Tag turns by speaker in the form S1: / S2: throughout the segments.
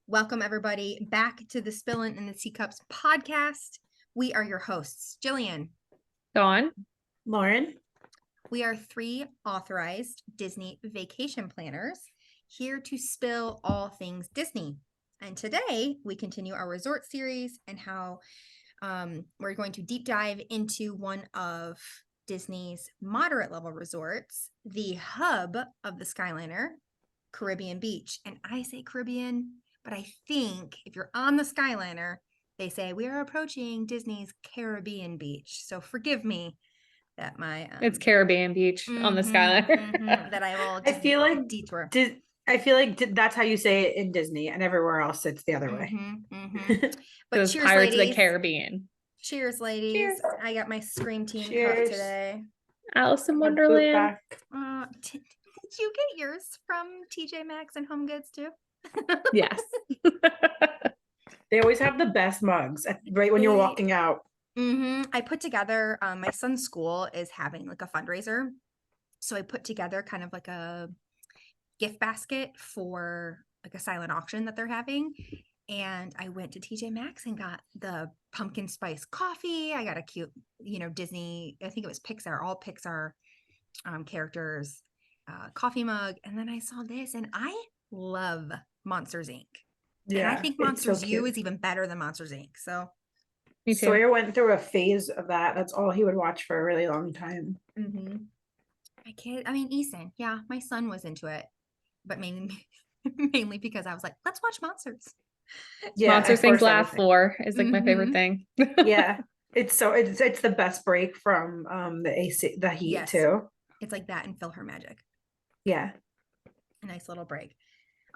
S1: Welcome, everybody, back to the Spillin and the Teacups podcast. We are your hosts, Jillian.
S2: Dawn.
S3: Lauren.
S1: We are three authorized Disney vacation planners here to spill all things Disney. And today we continue our resort series and how we're going to deep dive into one of Disney's moderate level resorts, the hub of the Skyliner, Caribbean Beach. And I say Caribbean, but I think if you're on the Skyliner, they say we are approaching Disney's Caribbean Beach. So forgive me that my
S2: it's Caribbean Beach on the Skyliner.
S1: that I will.
S3: I feel like
S1: detour.
S3: That's how you say it in Disney, and everywhere else it's the other way.
S1: But
S2: Those
S1: cheers,
S2: Pirates
S1: ladies.
S2: of the Caribbean.
S1: Cheers, ladies.
S3: Cheers.
S1: I got my Scream Team
S3: Cheers.
S1: cup today.
S2: Alice in
S3: My boot
S2: Wonderland.
S3: back.
S1: Did you get yours from TJ Maxx and Home Goods too?
S2: Yes.
S3: They always have the best mugs right when you're walking out.
S1: I put together, my son's school is having like a fundraiser. So I put together kind of like a gift basket for like a silent auction that they're having. And I went to TJ Maxx and got the pumpkin spice coffee. I got a cute, Disney, I think it was Pixar, all Pixar characters, coffee mug. And then I saw this and I love Monsters Inc.
S3: Yeah,
S1: and I think Monsters U is even better than Monsters Inc. So
S2: Me too.
S3: Sawyer went through a phase of that. That's all he would watch for a really long time.
S1: My kid, Easton, yeah, my son was into it, but mainly because I was like, let's watch Monsters.
S3: Yeah,
S2: Monsters Inc. Laugh Floor is like my favorite thing.
S3: Yeah, it's the best break from the heat too.
S1: It's like that and Feel Her Magic.
S3: Yeah,
S1: a nice little break.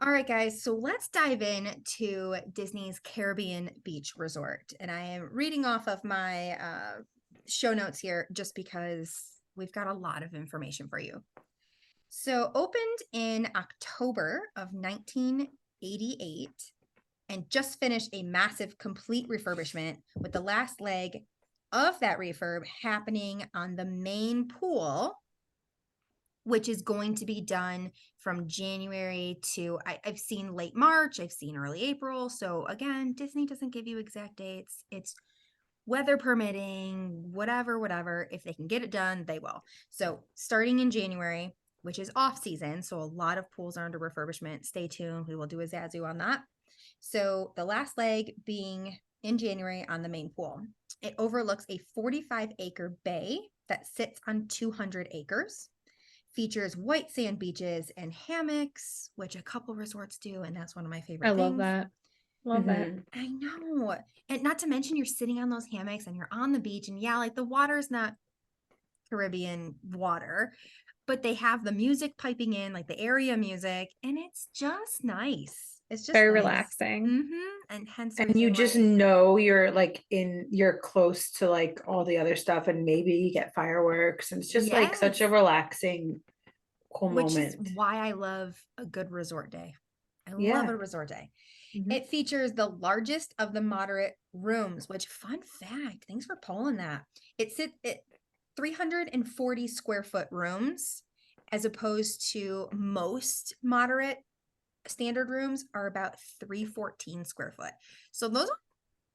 S1: All right, guys, so let's dive in to Disney's Caribbean Beach Resort. And I am reading off of my show notes here just because we've got a lot of information for you. So opened in October of 1988 and just finished a massive complete refurbishment with the last leg of that refurb happening on the main pool, which is going to be done from January to, I've seen late March, I've seen early April. So again, Disney doesn't give you exact dates. It's weather permitting, whatever. If they can get it done, they will. So starting in January, which is off season, so a lot of pools are under refurbishment. Stay tuned. We will do a Zazu on that. So the last leg being in January on the main pool. It overlooks a 45-acre bay that sits on 200 acres. Features white sand beaches and hammocks, which a couple resorts do, and that's one of my favorite things.
S2: Love that. Love that.
S1: I know. And not to mention you're sitting on those hammocks and you're on the beach, and yeah, like the water's not Caribbean water, but they have the music piping in, like the area music, and it's just nice. It's just
S2: very
S1: nice.
S2: relaxing.
S1: And hence
S3: you just know you're you're close to like all the other stuff, and maybe you get fireworks, and it's just like such a relaxing, cool moment.
S1: Which is why I love a good resort day. I love a resort day. It features the largest of the moderate rooms, which, fun fact, thanks for pulling that. It sits at 340 square foot rooms, as opposed to most moderate standard rooms are about 314 square foot. So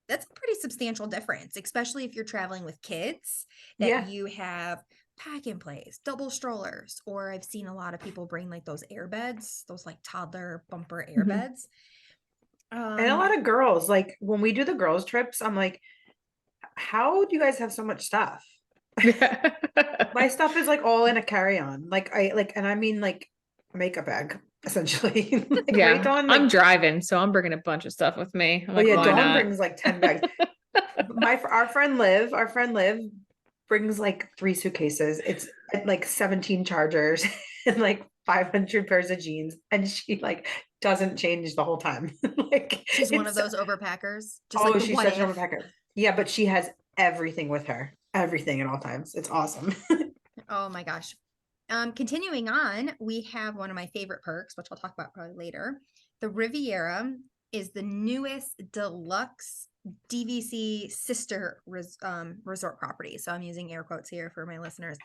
S1: that's a pretty substantial difference, especially if you're traveling with kids, that you have pack and plays, double strollers, or I've seen a lot of people bring like those air beds, those like toddler bumper air beds.
S3: And a lot of girls, like when we do the girls trips, I'm like, how do you guys have so much stuff? My stuff is like all in a carry-on. And I mean like makeup bag, essentially.
S2: Right, Dawn, I'm driving, so I'm bringing a bunch of stuff with me. I'm
S3: Dawn brings like 10 bags. Our friend Liv brings like 3 suitcases. It's like 17 chargers and like 500 pairs of jeans, and she like doesn't change the whole time.
S1: She's one of those overpackers.
S3: She's such an overpacker. Yeah, but she has everything with her, everything at all times. It's awesome.
S1: Oh my gosh. Continuing on, we have one of my favorite perks, which I'll talk about probably later. The Riviera is the newest deluxe DVC sister resort property. So I'm using air quotes here for my listeners.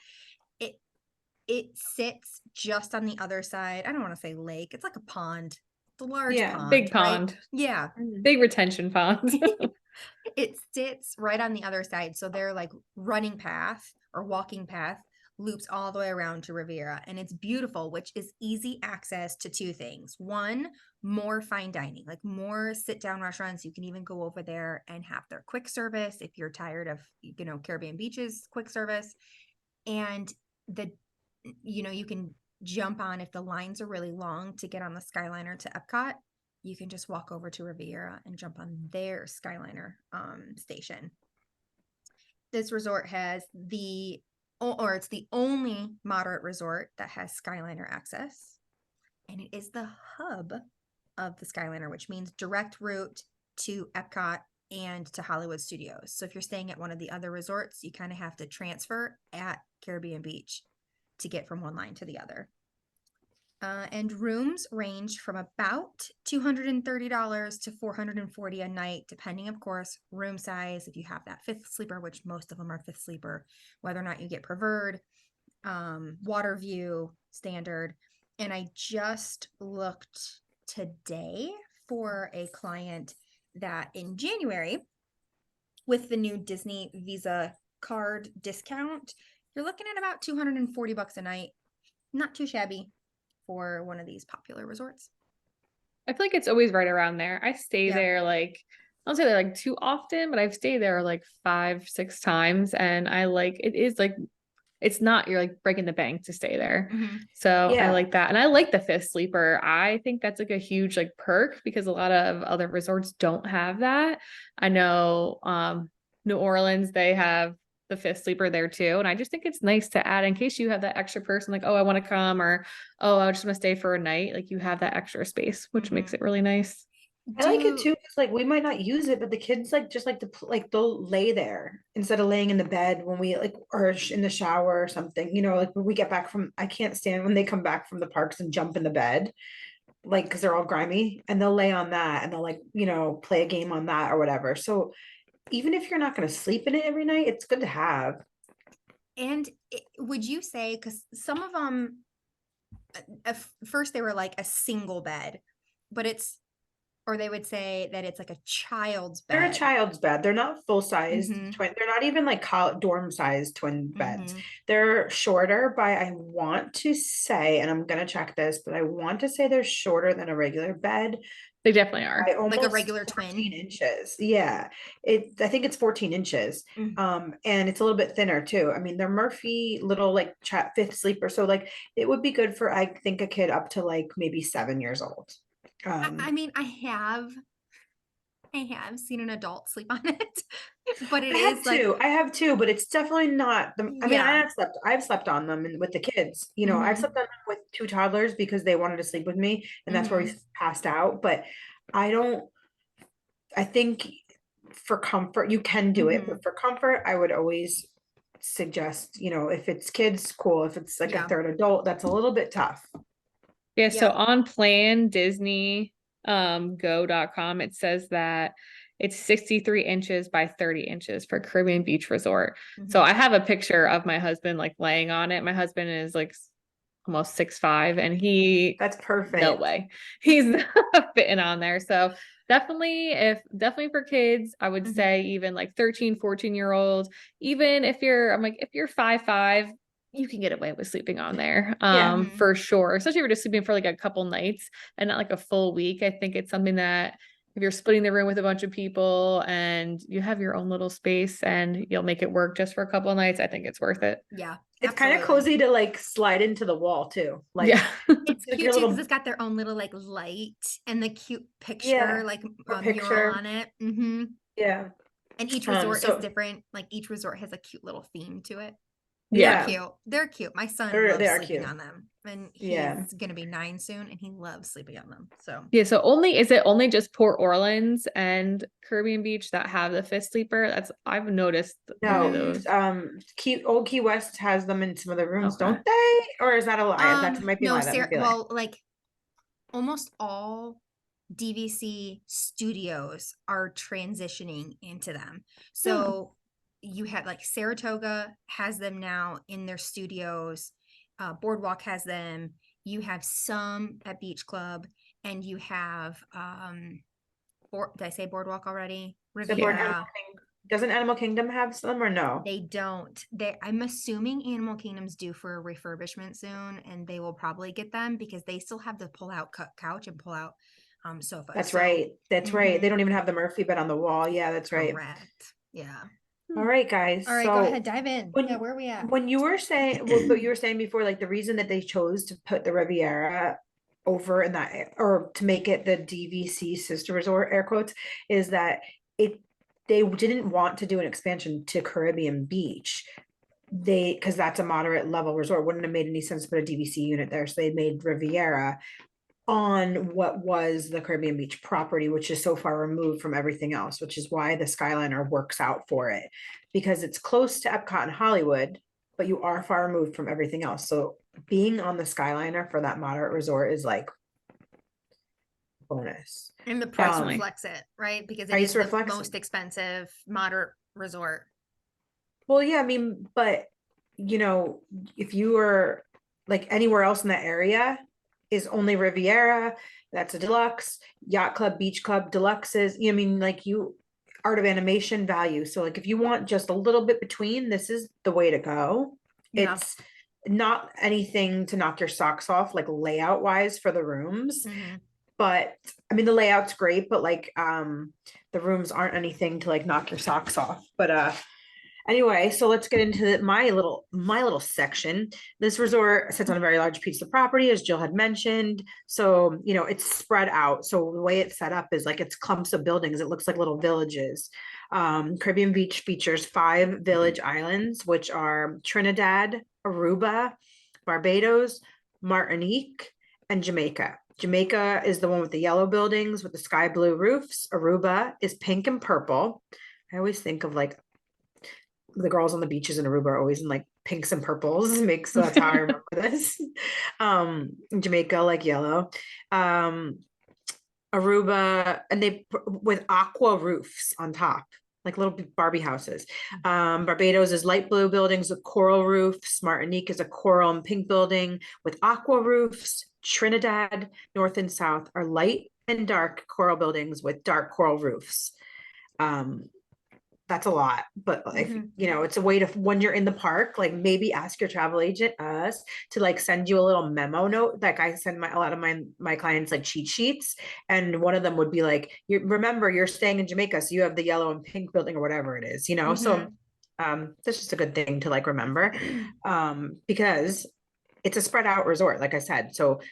S1: It sits just on the other side. I don't want to say lake. It's like a pond the large
S3: Yeah.
S1: pond,
S2: Big
S1: right?
S2: pond.
S1: Yeah.
S2: Big retention pond.
S1: It sits right on the other side. So they're like running path or walking path loops all the way around to Riviera. And it's beautiful, which is easy access to two things. One, more fine dining, like more sit down restaurants. You can even go over there and have their quick service if you're tired of, Caribbean Beaches quick service. And you can jump on if the lines are really long to get on the Skyliner to Epcot. You can just walk over to Riviera and jump on their Skyliner station. This resort has it's the only moderate resort that has Skyliner access. And it is the hub of the Skyliner, which means direct route to Epcot and to Hollywood Studios. So if you're staying at one of the other resorts, you kind of have to transfer at Caribbean Beach to get from one line to the other. And rooms range from about $230 to $440 a night, depending, of course, room size. If you have that fifth sleeper, which most of them are fifth sleeper, whether or not you get preferred, water view, standard. And I just looked today for a client that in January, with the new Disney Visa card discount, you're looking at about $240 a night. Not too shabby for one of these popular resorts.
S2: I feel like it's always right around there. I stay there like, I don't say there like too often, but I've stayed there like 5-6 times, and I like it is like it's not you're like breaking the bank to stay there. So I like that. And I like the fifth sleeper. I think that's like a huge like perk because a lot of other resorts don't have that. I know New Orleans, they have the fifth sleeper there too. And I just think it's nice to add in case you have that extra person like, oh, I want to come, or oh, I just want to stay for a night. Like you have that extra space, which makes it really nice.
S3: I like it too. It's like we might not use it, but the kids like just like to like they'll lay there instead of laying in the bed when we like or in the shower or something. Like when we get back from, I can't stand when they come back from the parks and jump in the bed, like because they're all grimy, and they'll lay on that and they'll like play a game on that or whatever. So even if you're not going to sleep in it every night, it's good to have.
S1: And would you say, because some of them, at first they were like a single bed, but or they would say that it's like a child's bed.
S3: They're a child's bed. They're not full-sized twin. They're not even like dorm-sized twin beds. They're shorter by, I want to say, and I'm going to check this, but I want to say they're shorter than a regular bed.
S2: They definitely are.
S3: By almost
S1: like a regular
S3: 14
S1: twin.
S3: inches. Yeah. I think it's 14 inches. And it's a little bit thinner too. I mean, they're Murphy little like fifth sleeper. So like it would be good for, I think, a kid up to like maybe 7 years old.
S1: I mean, I have seen an adult sleep on it, but it is like
S3: I have two, but it's definitely not the. I mean, I've slept on them and with the kids. I've slept on them with 2 toddlers because they wanted to sleep with me, and that's where we passed out. But I don't. I think for comfort, you can do it, but for comfort, I would always suggest, if it's kids, cool. If it's like a third adult, that's a little bit tough.
S2: Yeah, so on plan Disney go.com, it says that it's 63 inches by 30 inches for Caribbean Beach Resort. So I have a picture of my husband like laying on it. My husband is like almost 6'5", and
S3: that's perfect.
S2: No way. He's not fitting on there. So definitely for kids, I would say even like 13, 14-year-olds, even if you're 5'5", you can get away with sleeping on there. For sure. Especially if you're just sleeping for like a couple nights and not like a full week. I think it's something that if you're splitting the room with a bunch of people and you have your own little space and you'll make it work just for a couple of nights, I think it's worth it.
S1: Yeah.
S3: It's kind of cozy to like slide into the wall too. Like
S1: it's cute too because it's got their own little like light and the cute picture, like mural on it.
S3: Yeah.
S1: And each resort is different. Like each resort has a cute little theme to it.
S2: Yeah.
S1: They're cute. My son loves sleeping on them, and he's gonna be 9 soon, and he loves sleeping on them. So
S2: so is it only just Port Orleans and Caribbean Beach that have the fifth sleeper? I've noticed those.
S3: Old Key West has them in some of the rooms, don't they? Or is that a lie? That might be a lie.
S1: Well, like almost all DVC studios are transitioning into them. So you have like Saratoga has them now in their studios. Boardwalk has them. you have some at Beach Club, and you have did I say Boardwalk already?
S3: So
S1: Riviera.
S3: doesn't Animal Kingdom have some or no?
S1: They don't. I'm assuming Animal Kingdom's due for a refurbishment soon, and they will probably get them because they still have the pull-out couch and pull-out sofa.
S3: That's right. That's right. They
S1: Mhm.
S3: don't even have the Murphy bed on the wall. Yeah, that's right.
S1: Correct. Yeah.
S3: All right, guys.
S1: All right, go ahead, dive in.
S3: When,
S1: Yeah, where are we at?
S3: when you were saying, well, but you were saying before, like the reason that they chose to put the Riviera over in that, or to make it the DVC sister resort, air quotes, is that they didn't want to do an expansion to Caribbean Beach. Because that's a moderate level resort, wouldn't have made any sense to put a DVC unit there. So they made Riviera on what was the Caribbean Beach property, which is so far removed from everything else, which is why the Skyliner works out for it, because it's close to Epcot and Hollywood, but you are far removed from everything else. So being on the Skyliner for that moderate resort is like bonus.
S1: And the price reflects it, right? Because it is the most expensive moderate resort.
S3: Well, yeah, I mean, but if you were like anywhere else in that area, is only Riviera, that's a deluxe, Yacht Club, Beach Club, deluxes. I mean, like Art of Animation value. So like if you want just a little bit between, this is the way to go. Yeah. It's not anything to knock your socks off, like layout wise for the rooms. But I mean, the layout's great, but like the rooms aren't anything to like knock your socks off. But anyway, so let's get into my little section. This resort sits on a very large piece of property, as Jill had mentioned. So, it's spread out. So the way it's set up is like it's clumps of buildings. It looks like little villages. Caribbean Beach features 5 village islands, which are Trinidad, Aruba, Barbados, Martinique, and Jamaica. Jamaica is the one with the yellow buildings with the sky blue roofs. Aruba is pink and purple. I always think of like the girls on the beaches in Aruba are always in like pinks and purples. So that's how I remember this. Jamaica, like yellow. Aruba, and they with aqua roofs on top, like little Barbie houses. Barbados is light blue buildings with coral roofs. Martinique is a coral and pink building with aqua roofs. Trinidad, north and south, are light and dark coral buildings with dark coral roofs. That's a lot, but like, it's a way to, when you're in the park, like maybe ask your travel agent, us, to like send you a little memo note. Like I send a lot of my clients like cheat sheets. And one of them would be like, remember you're staying in Jamaica, so you have the yellow and pink building or whatever it is, so that's just a good thing to like remember, because it's a spread out resort, like I said. So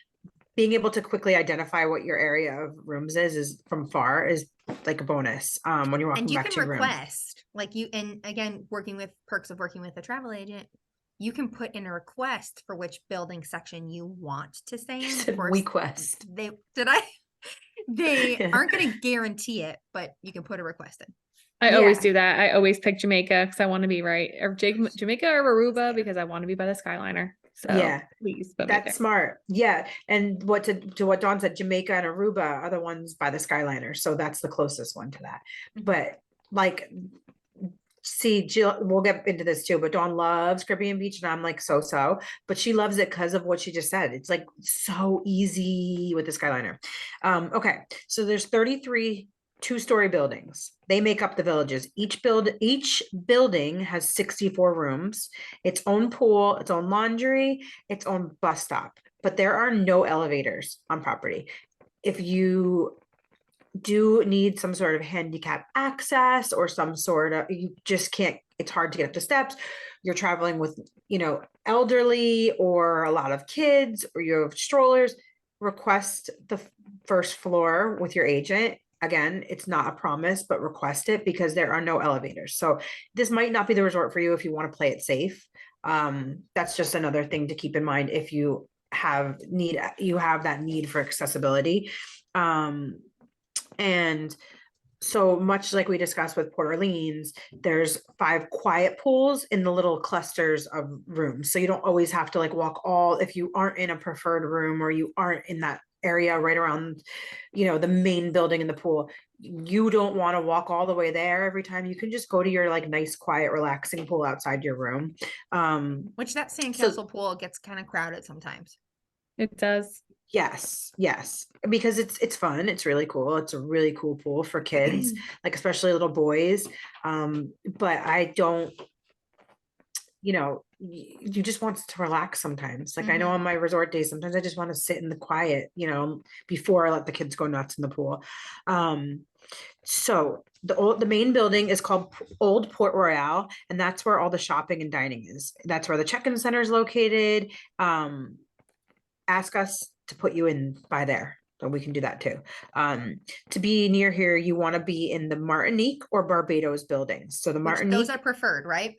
S3: being able to quickly identify what your area of rooms is from far is like a bonus when you're walking back to your room.
S1: And you can request, and again, perks of working with a travel agent, you can put in a request for which building section you want to stay in. Of course,
S3: request.
S1: They aren't going to guarantee it, but you can put a request in.
S2: I always do that. I always pick Jamaica because I want to be right, or Jamaica or Aruba because I want to be by the Skyliner. So
S3: yeah,
S2: please put
S3: that's smart. Yeah, and to what Dawn said, Jamaica and Aruba are the ones by the Skyliner, so that's the closest one to that. But like, see, Jill, we'll get into this too, but Dawn loves Caribbean Beach, and I'm like so, but she loves it because of what she just said. It's like so easy with the Skyliner. Okay, so there's 33 2-story buildings. They make up the villages. Each building has 64 rooms, its own pool, its own laundry, its own bus stop, but there are no elevators on property. If you do need some sort of handicap access or some sort of, you just can't, it's hard to get up the steps, you're traveling with, elderly or a lot of kids, or you have strollers, request the first floor with your agent. Again, it's not a promise, but request it because there are no elevators. So this might not be the resort for you if you want to play it safe. That's just another thing to keep in mind if you have that need for accessibility. And so much like we discussed with Port Orleans, there's 5 quiet pools in the little clusters of rooms. So you don't always have to like walk if you aren't in a preferred room or you aren't in that area right around, the main building in the pool, you don't want to walk all the way there every time. You can just go to your like nice, quiet, relaxing pool outside your room.
S1: Which that sandcastle pool gets kind of crowded sometimes.
S2: It does.
S3: Yes, yes. Because it's fun. It's really cool. It's a really cool pool for kids, like especially little boys. But I don't, you just want to relax sometimes. Like I know on my resort days, sometimes I just want to sit in the quiet, before I let the kids go nuts in the pool. So the main building is called Old Port Royale, and that's where all the shopping and dining is. That's where the check-in center is located. Ask us to put you in by there. So we can do that too. To be near here, you want to be in the Martinique or Barbados buildings. So the
S1: Those
S3: Martinique,
S1: are preferred, right?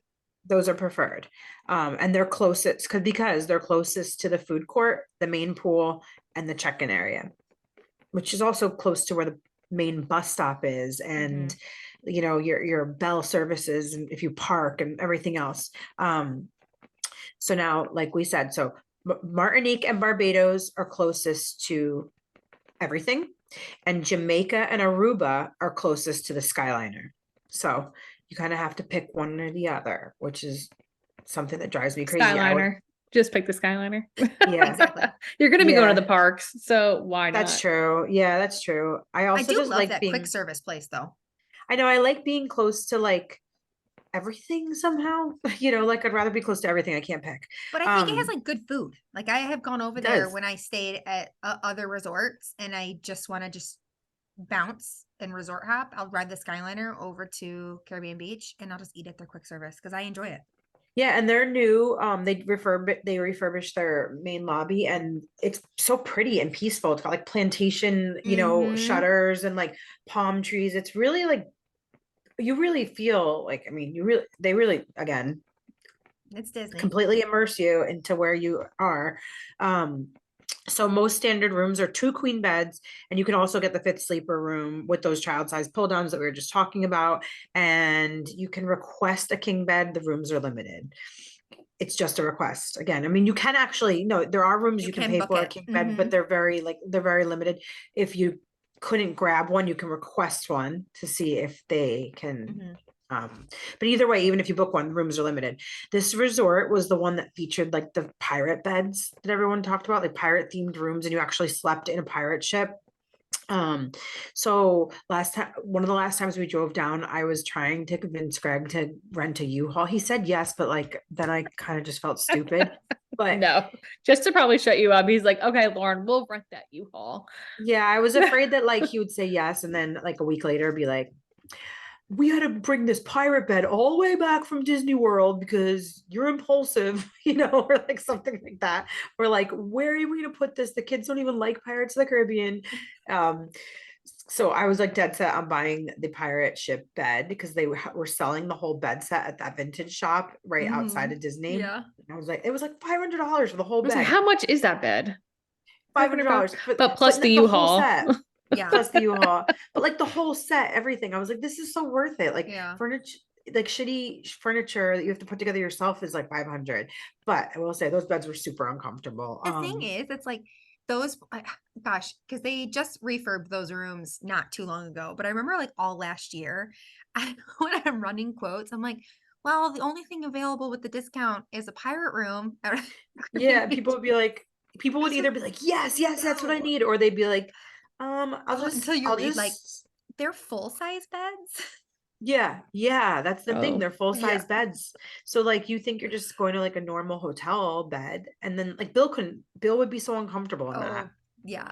S3: those are preferred. And they're closest because they're closest to the food court, the main pool, and the check-in area, which is also close to where the main bus stop is, and your bell services, and if you park and everything else. So now, like we said, so Martinique and Barbados are closest to everything, and Jamaica and Aruba are closest to the Skyliner. So you kind of have to pick one or the other, which is something that drives me crazy.
S2: Skyliner. Just pick the Skyliner.
S3: Yeah,
S1: exactly.
S2: You're going to be going to the parks, so why not?
S3: That's true. Yeah, that's true. I
S1: do
S3: just
S1: love
S3: like
S1: that
S3: being
S1: quick service place though.
S3: I know I like being close to like everything somehow. Like I'd rather be close to everything. I can't pick.
S1: But I think it has like good food. Like I have gone over
S3: It
S1: there
S3: does.
S1: when I stayed at other resorts and I just want to just bounce and resort hop. I'll ride the Skyliner over to Caribbean Beach and I'll just eat at their quick service because I enjoy it.
S3: Yeah, and they're new. They refurbished their main lobby, and it's so pretty and peaceful. It's got like plantation, shutters and like palm trees. It's really like you really feel like, I mean, they really, again,
S1: It's Disney.
S3: completely immerse you into where you are. So most standard rooms are 2 queen beds, and you can also get the 5th sleeper room with those child-sized pull downs that we were just talking about. And you can request a king bed. The rooms are limited. It's just a request. Again, I mean, you can actually, there are rooms you can pay for a king bed, but they're very limited. If you couldn't grab one, you can request one to see if they can. But either way, even if you book one, rooms are limited. This resort was the one that featured like the pirate beds that everyone talked about, like pirate themed rooms, and you actually slept in a pirate ship. So one of the last times we drove down, I was trying to convince Greg to rent a U-Haul. He said yes, but like then I kind of just felt stupid. But
S2: no, just to probably shut you up. He's like, okay, Lauren, we'll rent that U-Haul.
S3: Yeah, I was afraid that like he would say yes, and then like a week later be like, we had to bring this pirate bed all the way back from Disney World because you're impulsive, or like something like that. Or like, where are we going to put this? The kids don't even like Pirates of the Caribbean. So I was like dead set on buying the pirate ship bed because they were selling the whole bed set at that vintage shop right outside of Disney.
S1: Yeah.
S3: And I was like, it was like $500 for the whole bed.
S2: Like, how much is that bed?
S3: $500,
S2: but plus the
S3: U-Haul
S2: set.
S1: Yeah.
S3: Plus the U-Haul, but like the whole set, everything. I was like, this is so worth it. Like furniture, like shitty furniture that you have to put together yourself is like 500. But I will say those beds were super uncomfortable.
S1: The thing is, it's like those, gosh, because they just refurbed those rooms not too long ago. But I remember like all last year, when I'm running quotes, I'm like, well, the only thing available with the discount is a pirate room.
S3: Yeah, people would either be like, yes, that's what I need, or they'd be like,
S1: they're full size beds.
S3: Yeah, that's the thing. They're full size beds. So like you think you're just going to like a normal hotel bed, and then like Bill would be so uncomfortable in that.
S1: Yeah.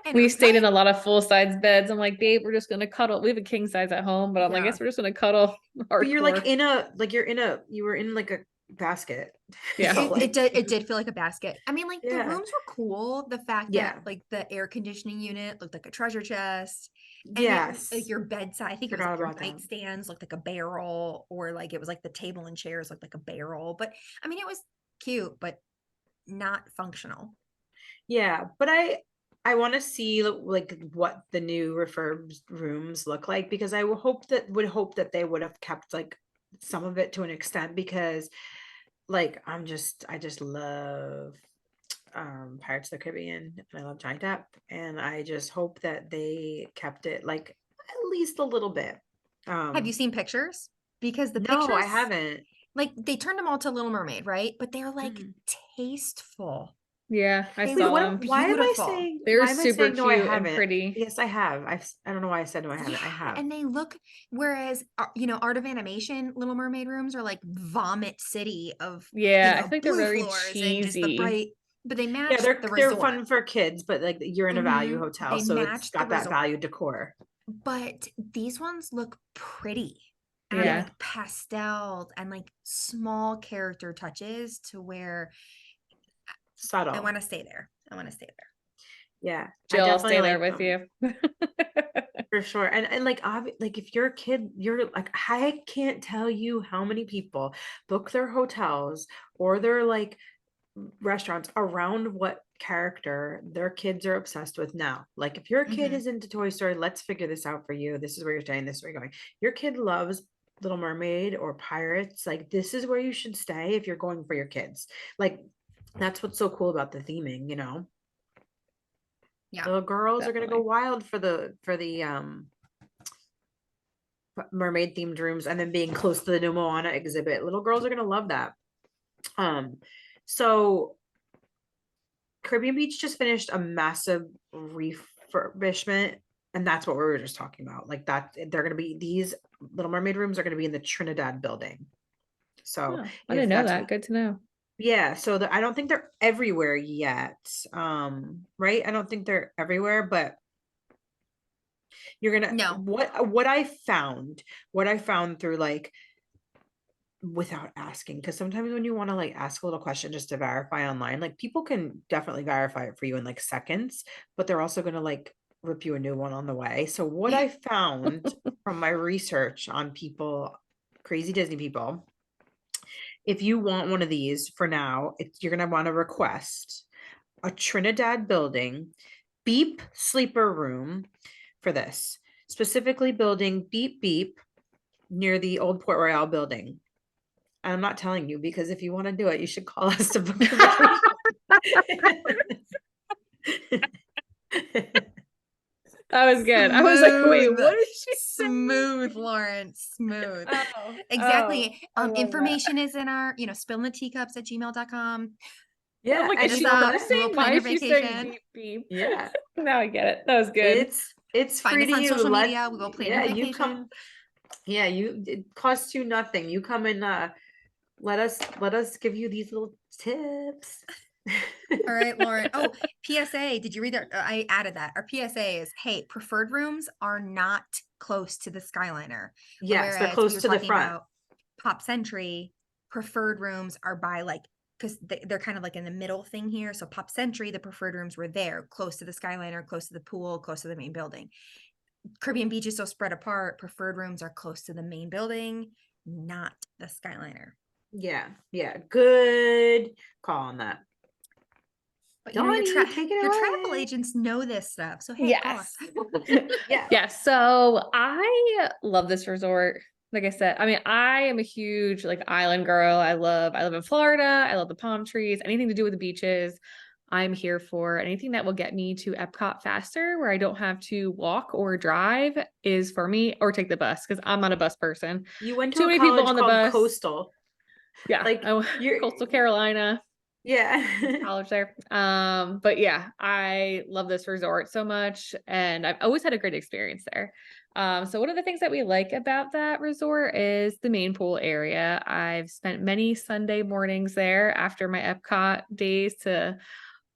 S1: And
S2: we stayed in a lot of full size beds. I'm like, babe, we're just gonna cuddle. We have a king size at home, but I'm like, I guess we're just gonna cuddle.
S3: But you're like you were in like a basket.
S2: Yeah.
S3: So,
S1: it did feel like a basket. I mean, like the rooms were cool. The fact that like the air conditioning unit looked like a treasure chest. And like your bedside, I think it was like your nightstands looked like a barrel, or like it was like the table and chairs looked like a barrel. But I mean, it was cute, but not functional.
S3: Yeah, but I want to see like what the new refurbed rooms look like, because I would hope that they would have kept like some of it to an extent, because like I just love Pirates of the Caribbean, and I love Johnny Depp, and I just hope that they kept it like at least a little bit.
S1: Have you seen pictures? Because the
S3: no,
S1: pictures,
S3: I haven't.
S1: Like they turned them all to Little Mermaid, right? But they're like tasteful.
S2: Yeah, I
S1: They
S3: Wait,
S2: saw
S1: look
S2: them.
S1: beautiful.
S2: They were
S3: why am I
S2: super
S3: saying no, I
S2: cute and
S3: haven't?
S2: pretty.
S3: Yes, I have. I don't know why I said no, I haven't. I
S1: Yeah,
S3: have.
S1: and they look, whereas you know, Art of Animation Little Mermaid rooms are like Vomit City of, you
S2: Yeah, I
S1: know,
S2: feel like they're
S1: blue
S2: very
S1: floors and just the
S2: cheesy.
S1: bright, but they
S3: Yeah,
S1: match the
S3: they're
S1: resort.
S3: fun for kids, but like you're in a value hotel,
S1: They
S3: so it's
S1: match the
S3: got that
S1: resort.
S3: value decor.
S1: But these ones look pretty and
S2: Yeah.
S1: like pastel and like small character touches to where I
S3: Subtle.
S1: want to stay there. I want to stay there.
S3: Yeah, I
S2: Jill, I'll
S3: definitely
S2: stay there
S3: like
S2: with
S3: them.
S2: you.
S3: For sure. And like like if you're a kid, you're like, I can't tell you how many people book their hotels or their like restaurants around what character their kids are obsessed with now. Like if your kid
S1: Mm-hmm.
S3: is into Toy Story, let's figure this out for you. This is where you're staying, this is where you're going. Your kid loves Little Mermaid or Pirates. Like this is where you should stay if you're going for your kids. Like that's what's so cool about the theming, you know.
S1: Yeah,
S3: Little girls are gonna go
S2: Definitely.
S3: wild for the mermaid themed rooms, and then being close to the new Moana exhibit. Little girls are gonna love that. Um, so Caribbean Beach just finished a massive refurbishment, and that's what we were just talking about. Like that, they're gonna be these Little Mermaid rooms are gonna be in the Trinidad building. So
S2: Oh, I didn't
S3: if
S2: know
S3: that's
S2: that. Good to know.
S3: yeah, so I don't think they're everywhere yet. Right? I don't think they're everywhere, but you're gonna
S1: no,
S3: what I found through like without asking, because sometimes when you want to like ask a little question just to verify online, like people can definitely verify it for you in like seconds, but they're also going to like rip you a new one on the way. So what I found from my research on people, crazy Disney people, if you want one of these for now, you're going to want to request a Trinidad building beep sleeper room for this, specifically building beep beep near the old Port Royale building. I'm not telling you because if you want to do it, you should call us to book a vacation.
S2: That was good. I was like, wait,
S1: smooth,
S2: what did she say?
S1: smooth, Lauren, smooth.
S2: Oh,
S1: Exactly.
S2: I love that.
S1: Information is in our, you know, spillinateacups@gmail.com.
S2: I'm
S3: Yeah,
S2: like,
S3: and
S2: is
S3: if
S1: Hit us
S3: you
S2: she
S3: want
S1: up.
S3: to,
S1: We will
S2: cursing?
S1: plan
S2: Why
S1: your
S2: is she saying
S1: vacation.
S2: beep beep?
S3: yeah,
S2: Now I get it. That was good.
S3: it's
S1: Find
S3: free
S1: us
S3: to
S1: on
S3: you.
S1: social media. We will plan your
S3: Yeah, you
S1: vacation.
S3: come. Yeah, it costs you nothing. You come and let us give you these little tips.
S1: All right, Lauren. Oh, PSA. Did you read that? I added that. Our PSA is, hey, preferred rooms are not close to the Skyliner.
S3: Yes, they're
S1: Whereas we
S3: close
S1: were
S3: to the
S1: talking
S3: front.
S1: about Pop Century, preferred rooms are by like, because they're kind of like in the middle thing here. So Pop Century, the preferred rooms were there, close to the Skyliner, close to the pool, close to the main building. Caribbean Beach is so spread apart. Preferred rooms are close to the main building, not the Skyliner.
S3: Yeah, yeah, good call on that.
S1: But you know,
S3: Donnie, take it
S1: your travel
S3: away.
S1: agents know this stuff. So hey, call us.
S2: Yes.
S3: Yeah.
S2: Yeah. So I love this resort. Like I said, I mean, I am a huge like island girl. I live in Florida. I love the palm trees, anything to do with the beaches. I'm here for anything that will get me to Epcot faster, where I don't have to walk or drive is for me, or take the bus because I'm not a bus person.
S3: You went to
S2: Too
S3: a
S2: many people
S3: college
S2: on the
S3: called
S2: bus.
S3: Coastal.
S2: Yeah.
S3: Like you're
S2: Coastal Carolina.
S3: yeah.
S2: College there. But yeah, I love this resort so much and I've always had a great experience there. So one of the things that we like about that resort is the main pool area. I've spent many Sunday mornings there after my Epcot days to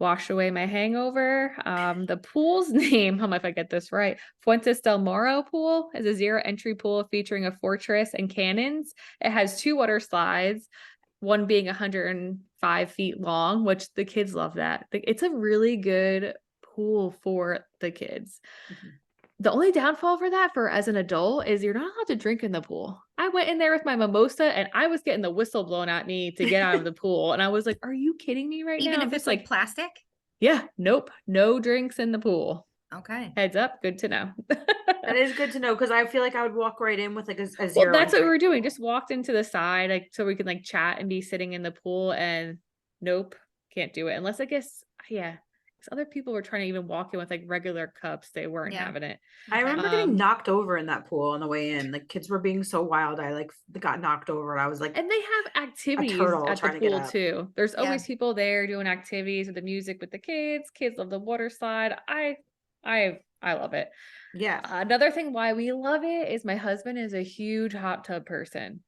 S2: wash away my hangover. The pool's name, I don't know if I get this right, Fuentes del Moro pool is a zero entry pool featuring a fortress and cannons. It has two water slides, one being 105 feet long, which the kids love that. It's a really good pool for the kids.
S3: Mhm.
S2: The only downfall for that for as an adult is you're not allowed to drink in the pool. I went in there with my mimosa and I was getting the whistle blown at me to get out of the pool. And I was like, are you kidding me right
S1: Even
S2: now?
S1: if it's like plastic.
S2: Yeah, nope, no drinks in the pool.
S1: Okay.
S2: Heads up, good to know.
S3: That is good to know because I feel like I would walk right in with like a
S2: Well,
S3: zero
S2: that's what we
S3: entry.
S2: were doing. Just walked into the side, like so we can like chat and be sitting in the pool. And nope, can't do it unless I guess, yeah, Because other people were trying to even walk in with like regular cups. They weren't
S1: Yeah.
S2: having it.
S3: I
S1: Okay.
S3: remember getting knocked over in that pool on the way in. Like kids were being so wild. I like got knocked over and I was like
S2: And they have
S3: a
S2: activities
S3: turtle
S2: at the
S3: trying to get
S2: pool
S3: up.
S2: too. There's
S1: Yeah.
S2: always people there doing activities with the music with the kids. Kids love the water slide. I love it.
S3: Yeah.
S2: Another thing why we love it is my husband is a huge hot tub person.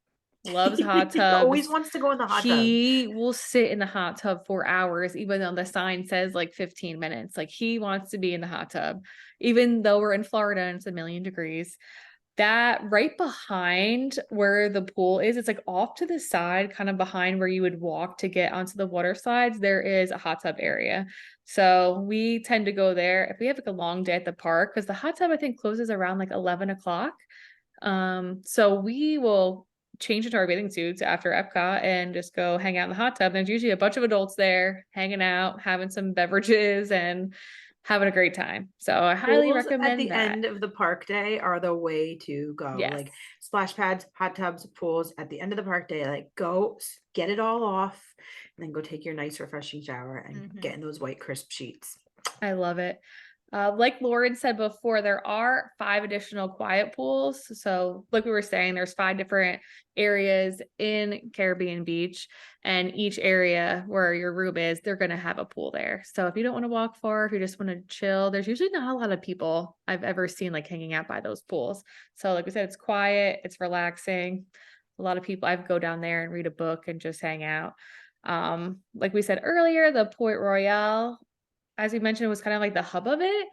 S2: Loves hot
S3: He always
S2: tubs.
S3: wants to go in the hot tub.
S2: He will sit in the hot tub for hours, even though the sign says like 15 minutes. Like he wants to be in the hot tub, even though we're in Florida and it's a million degrees. That right behind where the pool is, it's like off to the side, kind of behind where you would walk to get onto the water slides. There is a hot tub area. So we tend to go there if we have like a long day at the park, because the hot tub I think closes around like 11 o'clock. So we will change into our bathing suits after Epcot and just go hang out in the hot tub. There's usually a bunch of adults there hanging out, having some beverages and having a great time. So I highly
S3: Pools at
S2: recommend
S3: the
S2: that.
S3: end of the park day are the way to go.
S2: Yes.
S3: Like splash pads, hot tubs, pools at the end of the park day. Like go get it all off and then go take your nice refreshing shower and get in those white crisp sheets.
S2: I love it. Like Lauren said before, there are 5 additional quiet pools. So, like we were saying, there's 5 different areas in Caribbean Beach, and each area where your room is, they're going to have a pool there. So, if you don't want to walk far, if you just want to chill, there's usually not a lot of people I've ever seen like hanging out by those pools. So, like we said, it's quiet, it's relaxing. A lot of people, I go down there and read a book and just hang out. Like we said earlier, the Port Royale, as we mentioned, was kind of like the hub of it.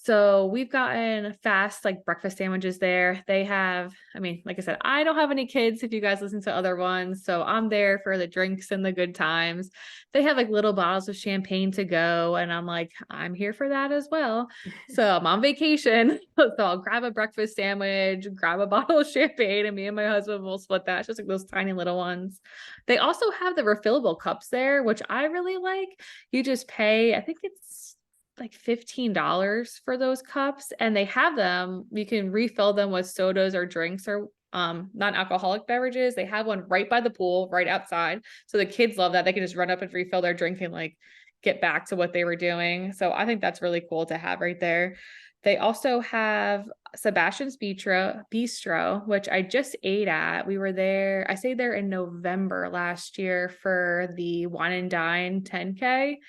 S2: So we've gotten fast like breakfast sandwiches there. They have, I mean, like I said, I don't have any kids if you guys listen to other ones. So I'm there for the drinks and the good times. They have like little bottles of champagne to go. And I'm like, I'm here for that as well. So I'm on vacation. So I'll grab a breakfast sandwich, grab a bottle of champagne, and me and my husband will split that. It's just like those tiny little ones. They also have the refillable cups there, which I really like. You just pay, I think it's like $15 for those cups, and they have them. You can refill them with sodas or drinks or non-alcoholic beverages. They have one right by the pool, right outside. So the kids love that. They can just run up and refill their drink and like get back to what they were doing. So I think that's really cool to have right there. They also have Sebastian's Bistro, which I just ate at. We were there. I stayed there in November last year for the Wine and Dine 10K.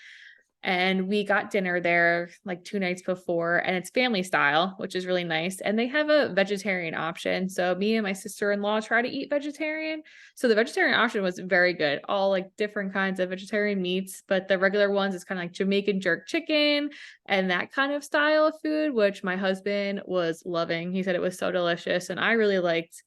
S2: And we got dinner there like 2 nights before, and it's family style, which is really nice. And they have a vegetarian option. So me and my sister-in-law try to eat vegetarian. So the vegetarian option was very good. All like different kinds of vegetarian meats, but the regular ones is kind of like Jamaican jerk chicken and that kind of style of food, which my husband was loving. He said it was so delicious, and I really liked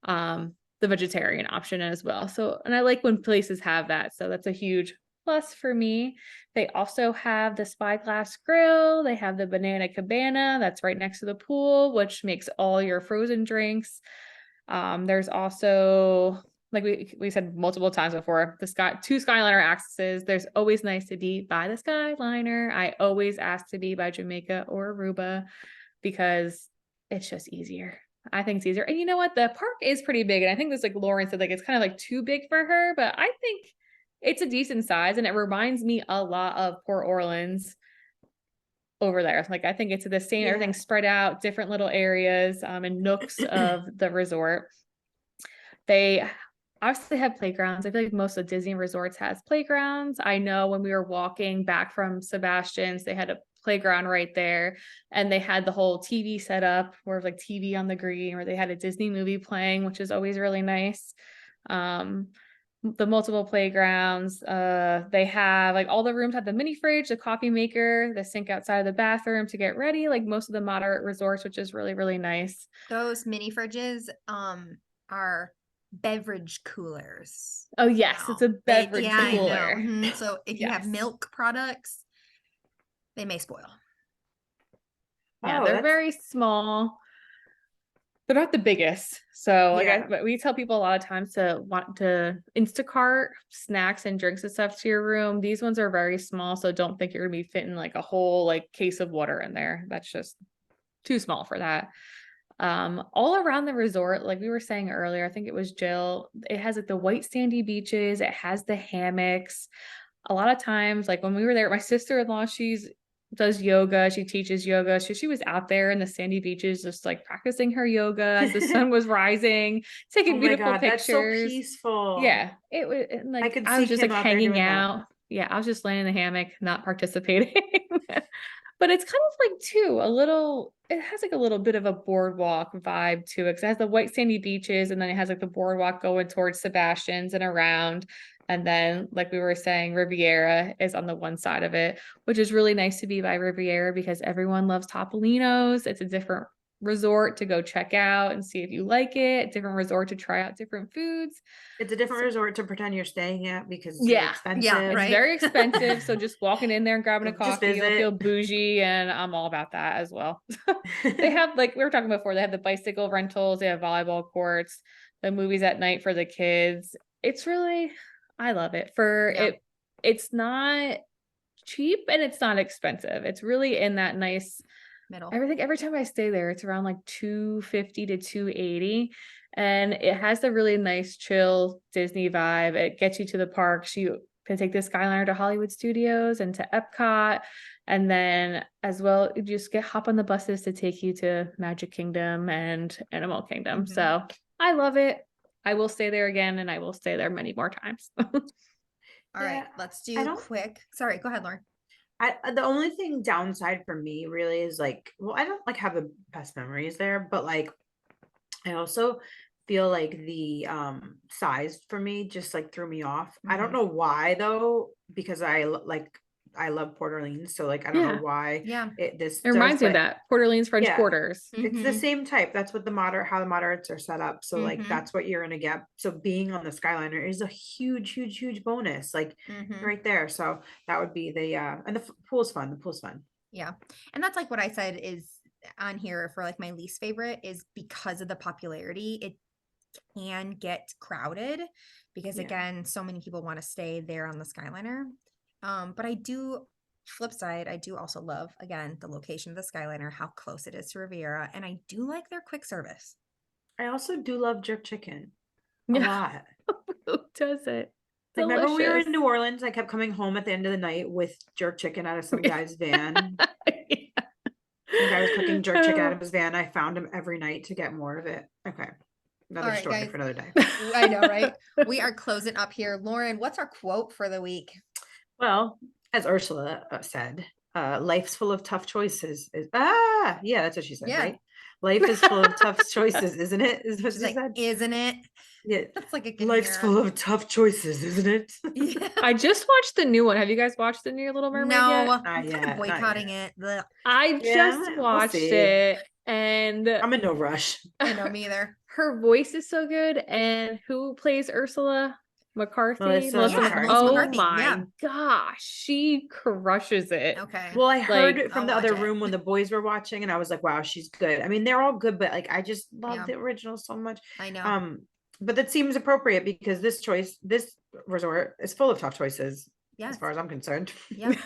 S2: the vegetarian option as well. So, and I like when places have that. So that's a huge plus for me. They also have the Spyglass Grill. They have the Banana Cabana that's right next to the pool, which makes all your frozen drinks. There's also, like we said multiple times before, the 2 Skyliner accesses. There's always nice to be by the Skyliner. I always ask to be by Jamaica or Aruba because it's just easier. I think it's easier. And you know what? The park is pretty big. And I think this, like Lauren said, like it's kind of like too big for her, but I think it's a decent size, and it reminds me a lot of Port Orleans over there. Like I think it's the same, everything's spread out, different little areas and nooks of the resort. They obviously have playgrounds. I feel like most of Disney resorts has playgrounds. I know when we were walking back from Sebastian's, they had a playground right there, and they had the whole TV set up where like TV on the green, where they had a Disney movie playing, which is always really nice. The multiple playgrounds, they have like all the rooms have the mini fridge, the coffee maker, the sink outside of the bathroom to get ready, like most of the moderate resorts, which is really, really nice.
S1: Those mini fridges are beverage coolers.
S2: Oh yes, it's a beverage cooler.
S1: I know. So if you have milk products, they may spoil.
S2: Yeah, they're very small. They're not the biggest. So but we tell people a lot of times to want to Instacart snacks and drinks and stuff to your room. These ones are very small, so don't think you're gonna be fitting like a whole like case of water in there. That's just too small for that. All around the resort, like we were saying earlier, I think it was Jill, it has like the white sandy beaches, it has the hammocks. a lot of times, like when we were there, my sister-in-law, does yoga. She teaches yoga. So she was out there in the sandy beaches, just like practicing her yoga as the sun was rising,
S3: Oh
S2: taking
S3: my
S2: beautiful
S3: God, that's so
S2: pictures.
S3: peaceful.
S2: Yeah, it was
S3: I
S2: like
S3: could
S2: I
S3: see
S2: was just
S3: him
S2: like
S3: out there
S2: hanging
S3: doing that.
S2: out. Yeah, I was just laying in the hammock, not participating. But it's kind of like too a little. It has like a little bit of a boardwalk vibe to it. 'Cause it has the white sandy beaches, and then it has like the boardwalk going towards Sebastian's and around. And then, like we were saying, Riviera is on the one side of it, which is really nice to be by Riviera because everyone loves Topolino's. It's a different resort to go check out and see if you like it, different resort to try out different foods.
S3: It's a different
S2: So,
S3: resort to pretend you're staying at because it's really
S2: yeah,
S1: Yeah,
S3: expensive.
S2: it's
S1: right.
S2: very expensive. So just walking in there and grabbing a
S3: Just
S2: coffee, you'll feel
S3: visit.
S2: bougie, and I'm all about that as well. They have, like we were talking before, they have the bicycle rentals, they have volleyball courts, the movies at night for the kids. It's really, I love it.
S1: Yeah.
S2: It's not cheap and it's not expensive. It's really in that nice
S1: Middle.
S2: everything. Every time I stay there, it's around like 250 to 280. And it has the really nice, chill Disney vibe. It gets you to the parks. You can take the Skyliner to Hollywood Studios and to Epcot. And then as well, you just hop on the buses to take you to Magic Kingdom and Animal Kingdom.
S1: Mhm.
S2: So I love it. I will stay there again, and I will stay there many more times.
S1: All right,
S3: Yeah,
S1: let's
S3: I
S1: do
S3: don't
S1: quick. Sorry, go ahead, Lauren.
S3: the only thing downside for me really is like, well, I don't like have the best memories there, but like I also feel like the size for me just like threw me off. I don't
S1: Mhm.
S3: know why though, because like I love Port Orleans, so like I don't know
S2: Yeah.
S3: why
S1: Yeah.
S3: this
S2: It
S3: does,
S2: reminds me of
S3: but
S2: that. Port Orleans French
S3: yeah,
S2: Quarters.
S3: it's the
S1: Mhm.
S3: same type. That's what how the moderates are set up. So like
S1: Mhm.
S3: that's what you're gonna get. So being on the Skyliner is a huge, huge, huge bonus. Like
S1: Mhm.
S3: right there. So that would be the and the pool's fun. The pool's fun.
S1: Yeah. And that's like what I said is on here for like my least favorite is because of the popularity. It can get crowded because
S3: Yeah.
S1: again, so many people want to stay there on the Skyliner. But I do flip side, I do also love again the location of the Skyliner, how close it is to Riviera, and I do like their quick service.
S3: I also do love jerk chicken a
S2: Yeah.
S3: lot.
S2: Who does it?
S3: Like, remember we were
S2: Delicious.
S3: in New Orleans? I kept coming home at the end of the night with jerk chicken out of some guy's van.
S2: Yeah.
S3: Some guy was cooking jerk chicken out
S2: Oh.
S3: of his van. I found him every night to get more of it. Okay.
S1: All
S3: Another
S1: right,
S3: story
S1: guys.
S3: for another day.
S1: I know, right? We are closing up here. Lauren, what's our quote for the week?
S3: Well, as Ursula said, life's full of tough choices. Yeah, that's what she said,
S1: Yeah.
S3: right? Life is full of tough choices, isn't it? Is what
S1: She's
S3: she
S1: like,
S3: said.
S1: isn't it?
S3: Yeah.
S1: That's like I can
S3: Life's
S1: hear.
S3: full of tough choices, isn't it?
S1: Yeah.
S2: I just watched the new one. Have you guys watched the new Little Mermaid
S1: No,
S2: yet?
S1: I'm
S3: Not
S1: kind of
S3: yet, not
S1: boycotting
S3: yet.
S1: it. Blech.
S2: I just
S3: Yeah, we'll
S2: watched
S3: see.
S2: it, and
S3: I'm in no rush.
S1: I know, me either.
S2: her voice is so good. And who plays Ursula? McCarthy?
S3: Melissa
S2: Melissa
S1: Yeah,
S2: McCarthy.
S1: Melissa
S3: McCarthy.
S2: Oh
S1: McCarthy.
S2: my
S1: Yeah.
S2: gosh, she crushes it.
S1: Okay.
S3: Well, I heard
S2: Like,
S3: it from
S1: I'll
S3: the
S1: watch
S3: other
S1: it.
S3: room when the boys were watching, and I was like, wow, she's good. I mean, they're all good, but like I just love
S1: Yeah,
S3: the original so much.
S1: I know.
S3: But that seems appropriate because this resort is full of tough choices, as
S1: Yes.
S3: far as I'm concerned.
S1: Yep.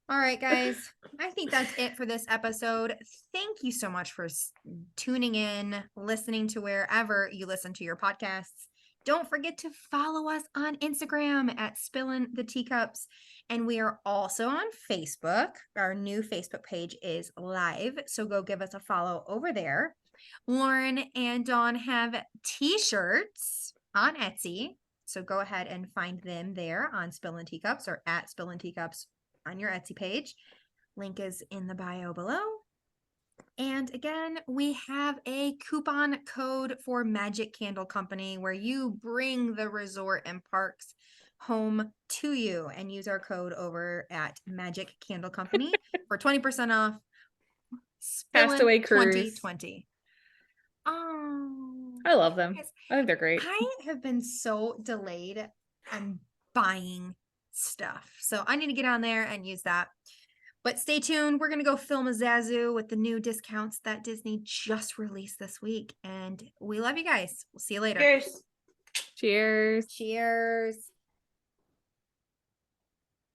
S1: All right, guys. I think that's it for this episode. Thank you so much for tuning in, listening to wherever you listen to your podcasts. Don't forget to follow us on Instagram at Spillin the Teacups. And we are also on Facebook. Our new Facebook page is live. So go give us a follow over there. Lauren and Dawn have t-shirts on Etsy. So go ahead and find them there on Spillin Teacups or at Spillin Teacups on your Etsy page. Link is in the bio below. And again, we have a coupon code for Magic Candle Company where you bring the resort and parks home to you and use our code over at Magic Candle Company for 20% off.
S2: Castaway
S1: Spillin
S2: Cruise.
S1: 2020. Oh,
S2: I love them.
S1: guys,
S2: I think they're great.
S1: I have been so delayed on buying stuff. So I need to get on there and use that. But stay tuned. We're going to go film a Zazu with the new discounts that Disney just released this week. And we love you guys. We'll see you later.
S3: Cheers.
S2: Cheers.
S1: Cheers.